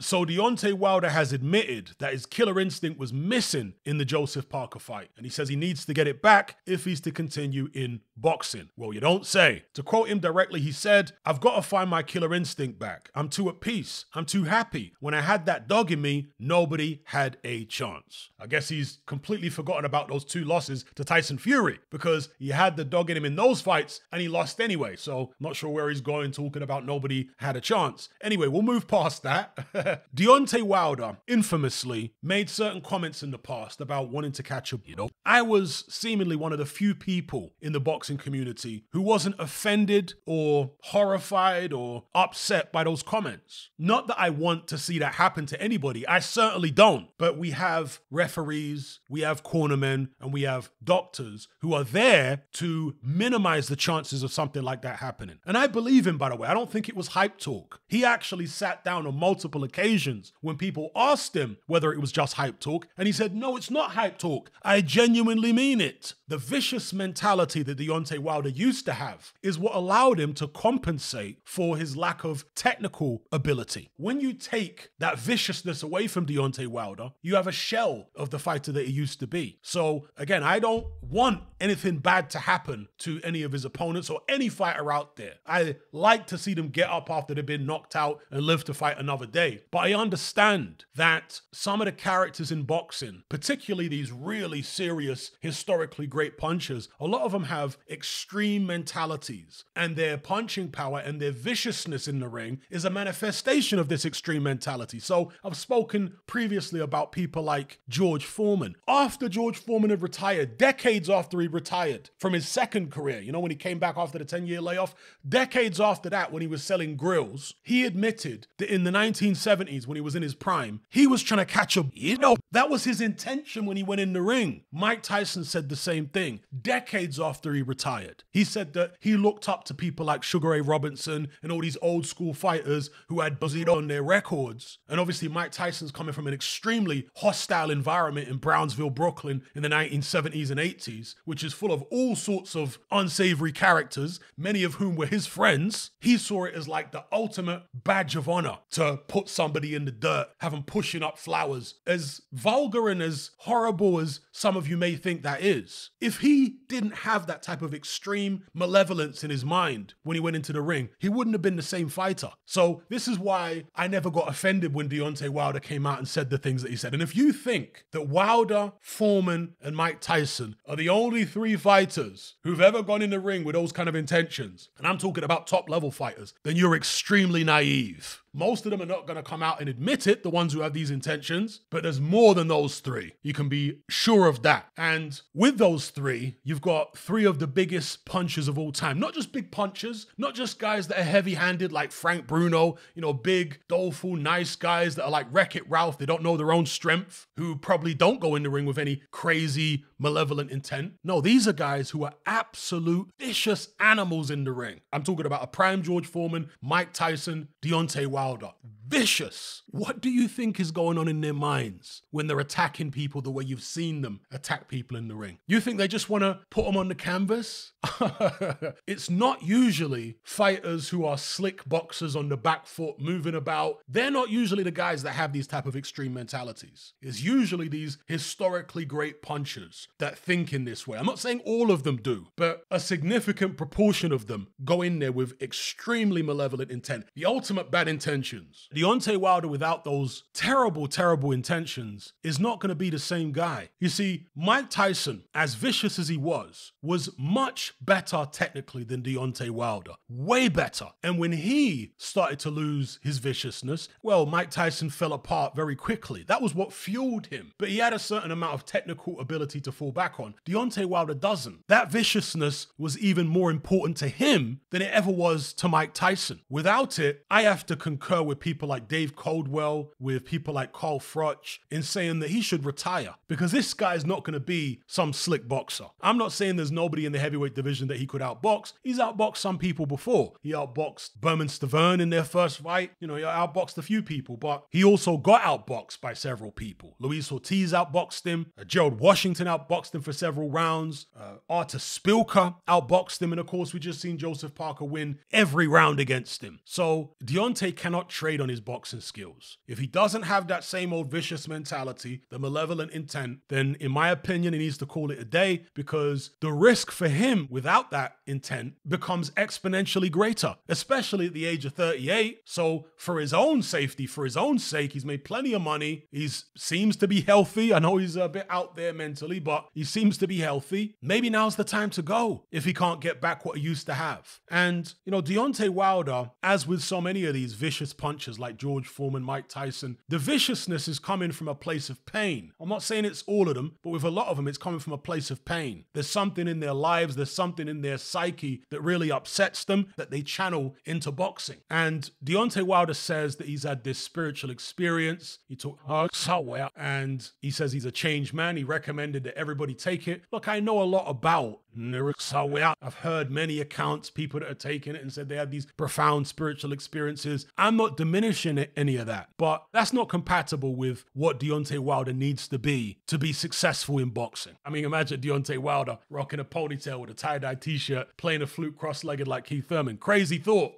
So Deontay Wilder has admitted that his killer instinct was missing in the Joseph Parker fight. And he says he needs to get it back if he's to continue in boxing. Well, you don't say. To quote him directly, he said, "I've got to find my killer instinct back. I'm too at peace. I'm too happy. When I had that dog in me, nobody had a chance." I guess he's completely forgotten about those 2 losses to Tyson Fury because he had the dog in him in those fights and he lost anyway. So not sure where he's going talking about nobody had a chance. Anyway, we'll move past that. Deontay Wilder infamously made certain comments in the past about wanting to catch a, I was seemingly one of the few people in the boxing community who wasn't offended or horrified or upset by those comments. Not that I want to see that happen to anybody. I certainly don't. But we have referees, we have cornermen, and we have doctors who are there to minimize the chances of something like that happening. And I believe him, by the way. I don't think it was hype talk. He actually sat down on multiple occasions when people asked him whether it was just hype talk, and he said, "No, it's not hype talk. I genuinely mean it." The vicious mentality that Deontay Wilder used to have is what allowed him to compensate for his lack of technical ability. When you take that viciousness away from Deontay Wilder, you have a shell of the fighter that he used to be. So again, I don't want anything bad to happen to any of his opponents or any fighter out there. I like to see them get up after they've been knocked out and live to fight another day. But I understand that some of the characters in boxing, particularly these really serious, historically great punchers, a lot of them have extreme mentalities, and their punching power and their viciousness in the ring is a manifestation of this extreme mentality. So I've spoken previously about people like George Foreman. After George Foreman had retired, decades after he retired from his second career, when he came back after the 10-year layoff, decades after that, when he was selling grills, he admitted that in the 1970s, when he was in his prime, he was trying to catch a, that was his intention when he went in the ring. Mike Tyson said the same thing decades after he retired. He said that he looked up to people like Sugar Ray Robinson and all these old school fighters who had buzzed on their records. And obviously Mike Tyson's coming from an extremely hostile environment in Brownsville, Brooklyn in the 1970s and 80s, which is full of all sorts of unsavory characters, many of whom were his friends. He saw it as like the ultimate badge of honor to put somebody in the dirt, have them pushing up flowers. As vulgar and as horrible as some of you may think that is, if he didn't have that type of extreme malevolence in his mind when he went into the ring, he wouldn't have been the same fighter. So this is why I never got offended when Deontay Wilder came out and said the things that he said. And if you think that Wilder, Foreman, and Mike Tyson are the only 3 fighters who've ever gone in the ring with those kind of intentions, and I'm talking about top level fighters, then you're extremely naive. Most of them are not going to come out and admit it, the ones who have these intentions, but there's more than those 3. You can be sure of that. And with those 3, you've got 3 of the biggest punchers of all time. Not just big punchers, not just guys that are heavy-handed like Frank Bruno, big, doleful, nice guys that are like Wreck-It Ralph. They don't know their own strength, who probably don't go in the ring with any crazy, malevolent intent. No, these are guys who are absolute vicious animals in the ring. I'm talking about a prime George Foreman, Mike Tyson, Deontay Wilder. Vicious. What do you think is going on in their minds when they're attacking people the way you've seen them attack people in the ring? You think they just want to put them on the canvas? It's not usually fighters who are slick boxers on the back foot moving about. They're not usually the guys that have these type of extreme mentalities. It's usually these historically great punchers that think in this way. I'm not saying all of them do, but a significant proportion of them go in there with extremely malevolent intent. The ultimate bad intentions. Deontay Wilder without those terrible, terrible intentions is not going to be the same guy. You see, Mike Tyson, as vicious as he was much better technically than Deontay Wilder. Way better. And when he started to lose his viciousness, well, Mike Tyson fell apart very quickly. That was what fueled him. But he had a certain amount of technical ability to fall back on. Deontay Wilder doesn't. That viciousness was even more important to him than it ever was to Mike Tyson. Without it, I have to concur with people like Dave Coldwell, with people like Carl Froch, in saying that he should retire because this guy is not going to be some slick boxer. I'm not saying there's nobody in the heavyweight division that he could outbox. He's outboxed some people before. He outboxed Berman Stavern in their first fight. He outboxed a few people, but he also got outboxed by several people. Luis Ortiz outboxed him. Gerald Washington outboxed him for several rounds. Artur Spilka outboxed him. And of course, we just seen Joseph Parker win every round against him. So Deontay cannot trade on his his boxing skills. If he doesn't have that same old vicious mentality, the malevolent intent, then in my opinion, he needs to call it a day, because the risk for him without that intent becomes exponentially greater, especially at the age of 38. So for his own safety, for his own sake, he's made plenty of money. He seems to be healthy. I know he's a bit out there mentally, but he seems to be healthy. Maybe now's the time to go if he can't get back what he used to have. And, Deontay Wilder, as with so many of these vicious punchers like George Foreman, Mike Tyson, the viciousness is coming from a place of pain. I'm not saying it's all of them, but with a lot of them, it's coming from a place of pain. There's something in their lives, there's something in their psyche that really upsets them that they channel into boxing. And Deontay Wilder says that he's had this spiritual experience. He took somewhere, and he says he's a changed man. He recommended that everybody take it. Look, I know a lot about I've heard many accounts, people that have taken it and said they had these profound spiritual experiences. I'm not diminishing any of that, but that's not compatible with what Deontay Wilder needs to be successful in boxing. I mean, imagine Deontay Wilder rocking a ponytail with a tie-dye t-shirt, playing a flute cross-legged like Keith Thurman. Crazy thought.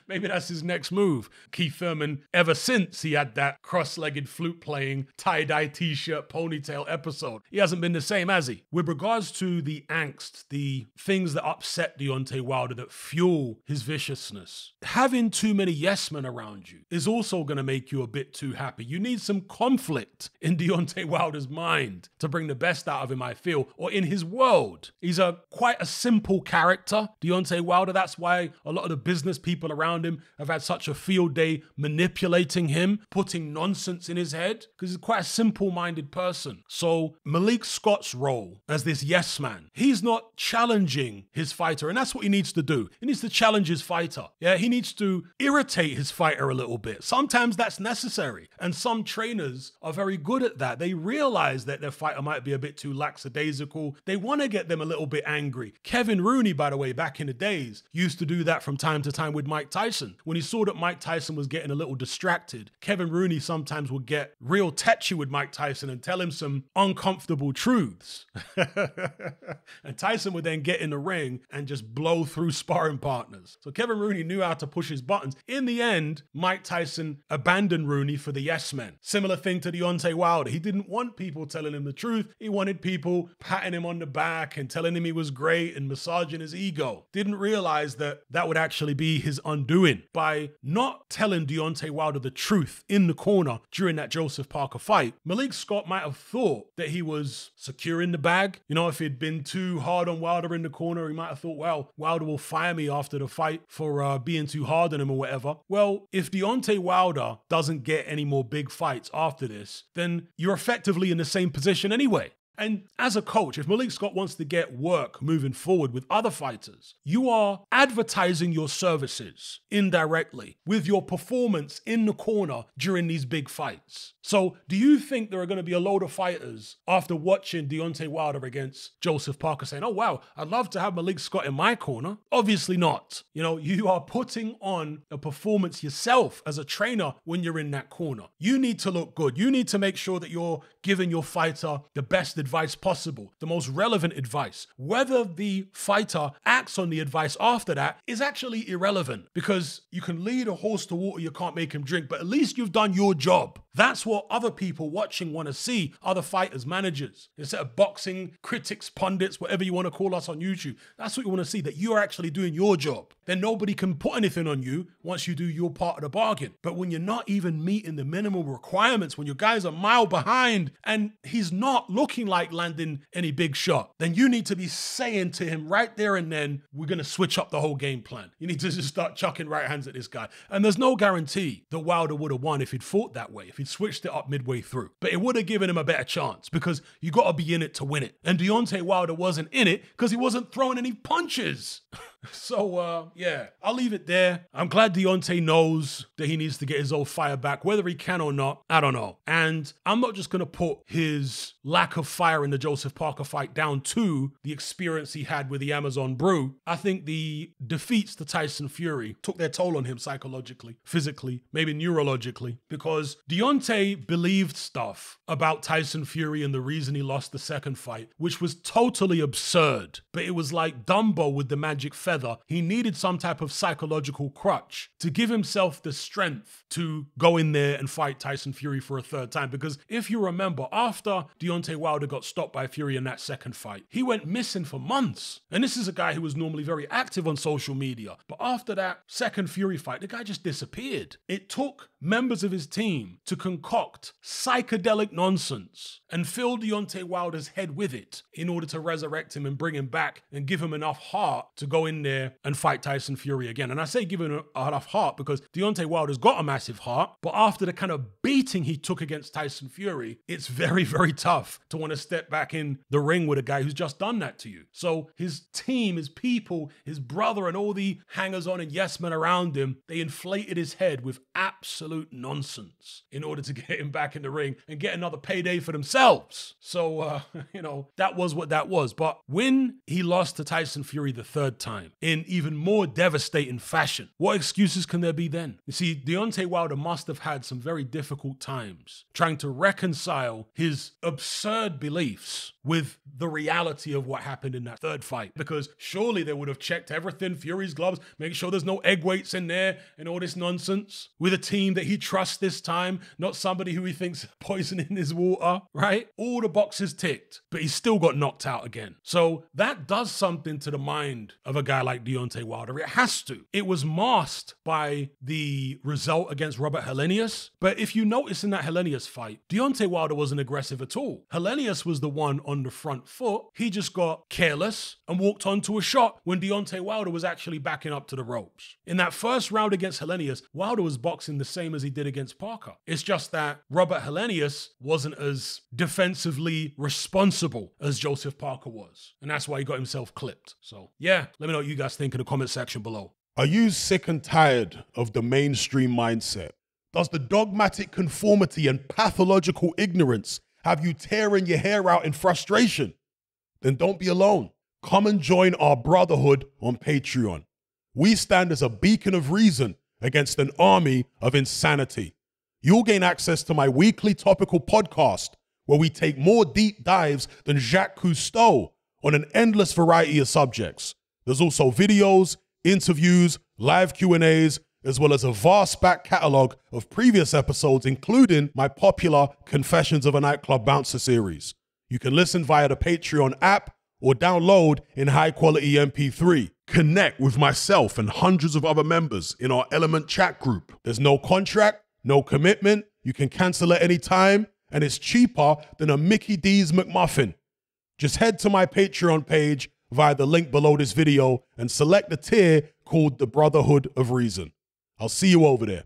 Maybe that's his next move. Keith Thurman, ever since he had that cross-legged flute-playing, tie-dye t-shirt, ponytail episode, he hasn't been the same, has he? With regards to the angst, the things that upset Deontay Wilder, that fuel his viciousness, having too many yes men around you is also going to make you a bit too happy. You need some conflict in Deontay Wilder's mind to bring the best out of him, I feel, or in his world. He's quite a simple character, Deontay Wilder. That's why a lot of the business people around him have had such a field day manipulating him, putting nonsense in his head, because he's quite a simple-minded person. So Malik Scott's role as this yes man, he's not challenging his fighter, and that's what he needs to do. He needs to challenge his fighter. Yeah, he needs to irritate his fighter a little bit. Sometimes that's necessary, and some trainers are very good at that. They realize that their fighter might be a bit too lackadaisical. They want to get them a little bit angry. Kevin Rooney, by the way, back in the days, used to do that from time to time with Mike Tyson. When he saw that Mike Tyson was getting a little distracted, Kevin Rooney sometimes would get real tetchy with Mike Tyson and tell him some uncomfortable truths. And Tyson would then get in the ring and just blow through sparring partners. So Kevin Rooney knew how to push his buttons. In the end, Mike Tyson abandoned Rooney for the yes men. Similar thing to Deontay Wilder. He didn't want people telling him the truth. He wanted people patting him on the back and telling him he was great and massaging his ego. Didn't realize that that would actually be his undoing. By not telling Deontay Wilder the truth in the corner during that Joseph Parker fight, Malik Scott might have thought that he was securing the bag. If he'd been too hard on Wilder in the corner, he might have thought, well, Wilder will fire me after the fight for being too hard on him or whatever. Well, if Deontay Wilder doesn't get any more big fights after this, then you're effectively in the same position anyway. And as a coach, if Malik Scott wants to get work moving forward with other fighters, you are advertising your services indirectly with your performance in the corner during these big fights. So do you think there are going to be a load of fighters after watching Deontay Wilder against Joseph Parker saying, oh, wow, I'd love to have Malik Scott in my corner? Obviously not. You are putting on a performance yourself as a trainer when you're in that corner. You need to look good. You need to make sure that you're giving your fighter the best advice possible, the most relevant advice. Whether the fighter acts on the advice after that is actually irrelevant, because you can lead a horse to water, you can't make him drink, but at least you've done your job. That's what other people watching want to see, other fighters, managers, instead of boxing critics, pundits, whatever you want to call us on YouTube. That's what you want to see, that you're actually doing your job. Then nobody can put anything on you once you do your part of the bargain. But when you're not even meeting the minimum requirements, when your guy's a mile behind and he's not looking like landing any big shot, then you need to be saying to him right there and then, we're going to switch up the whole game plan. You need to just start chucking right hands at this guy. And there's no guarantee that Wilder would have won if he'd fought that way, if he'd switched it up midway through. But it would have given him a better chance, because you got to be in it to win it. And Deontay Wilder wasn't in it because he wasn't throwing any punches. So, yeah, I'll leave it there. I'm glad Deontay knows that he needs to get his old fire back. Whether he can or not, I don't know. And I'm not just going to put his lack of fire in the Joseph Parker fight down to the experience he had with the Amazon Brew. I think the defeats to Tyson Fury took their toll on him psychologically, physically, maybe neurologically, because Deontay believed stuff about Tyson Fury and the reason he lost the second fight, which was totally absurd. But it was like Dumbo with the magic feather. feather. He needed some type of psychological crutch to give himself the strength to go in there and fight Tyson Fury for a third time. Because if you remember, after Deontay Wilder got stopped by Fury in that second fight, he went missing for months. And this is a guy who was normally very active on social media. But after that second Fury fight, the guy just disappeared. It took members of his team to concoct psychedelic nonsense and fill Deontay Wilder's head with it in order to resurrect him and bring him back and give him enough heart to go in there and fight Tyson Fury again. And I say give him enough heart because Deontay Wilder's got a massive heart, but after the kind of beating he took against Tyson Fury, it's very, very tough to want to step back in the ring with a guy who's just done that to you. So his team, his people, his brother, and all the hangers-on and yes-men around him, they inflated his head with absolute nonsense in order to get him back in the ring and get another payday for themselves. So, that was what that was. But when he lost to Tyson Fury the third time in even more devastating fashion, what excuses can there be then? You see, Deontay Wilder must have had some very difficult times trying to reconcile his absurd beliefs with the reality of what happened in that third fight. Because surely they would have checked everything, Fury's gloves, make sure there's no egg weights in there and all this nonsense, with a team that he trusts this time, not somebody who he thinks poisoning his water, right? All the boxes ticked, but he still got knocked out again. So that does something to the mind of a guy like Deontay Wilder. It has to. It was masked by the result against Robert Helenius. But if you notice in that Helenius fight, Deontay Wilder wasn't aggressive at all. Helenius was the one on the front foot. He just got careless and walked onto a shot when Deontay Wilder was actually backing up to the ropes. In that first round against Helenius, Wilder was boxing the same as he did against Parker. It's just that Robert Helenius wasn't as defensively responsible as Joseph Parker was. And that's why he got himself clipped. So yeah, let me know what you guys think in the comment section below. Are you sick and tired of the mainstream mindset? Does the dogmatic conformity and pathological ignorance have you tearing your hair out in frustration? Then don't be alone. Come and join our brotherhood on Patreon. We stand as a beacon of reason against an army of insanity. You'll gain access to my weekly topical podcast where we take more deep dives than Jacques Cousteau on an endless variety of subjects. There's also videos, interviews, live Q&As, as well as a vast back catalogue of previous episodes, including my popular Confessions of a Nightclub Bouncer series. You can listen via the Patreon app or download in high-quality MP3. Connect with myself and hundreds of other members in our Element chat group. There's no contract, no commitment, you can cancel at any time, and it's cheaper than a Mickey D's McMuffin. Just head to my Patreon page via the link below this video and select the tier called the Brotherhood of Reason. I'll see you over there.